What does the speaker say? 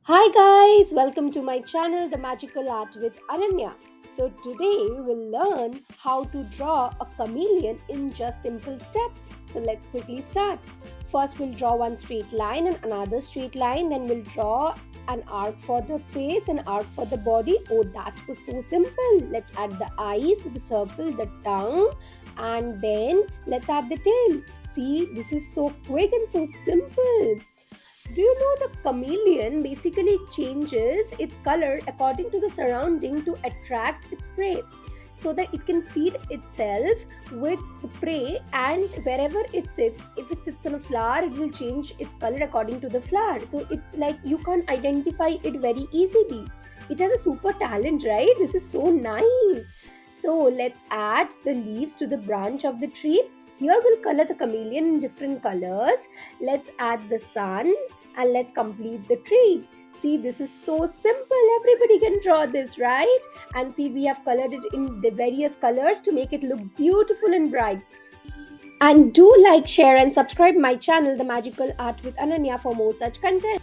Hi guys, welcome to my channel The Magical Art with Ananya. So today we'll learn how to draw a chameleon in just simple steps. So let's quickly start. First we'll draw one straight line and another straight line, then we'll draw an arc for the face and arc for the body. Oh, that was so simple. Let's add the eyes with the circle, the tongue, and then let's add the tail. See, this is so quick and so simple. Do you know the chameleon basically changes its color according to the surrounding to attract its prey so that it can feed itself with the prey, and wherever it sits, if it sits on a flower, it will change its color according to the flower. So it's like you can't identify it very easily. It has a super talent, right? This is so nice. So let's add the leaves to the branch of the tree. Here we'll color the chameleon in different colors. Let's add the sun and let's complete the tree. See, this is so simple. Everybody can draw this, right? And see, we have colored it in the various colors to make it look beautiful and bright. And do like, share, and subscribe my channel, The Magical Art with Ananya, for more such content.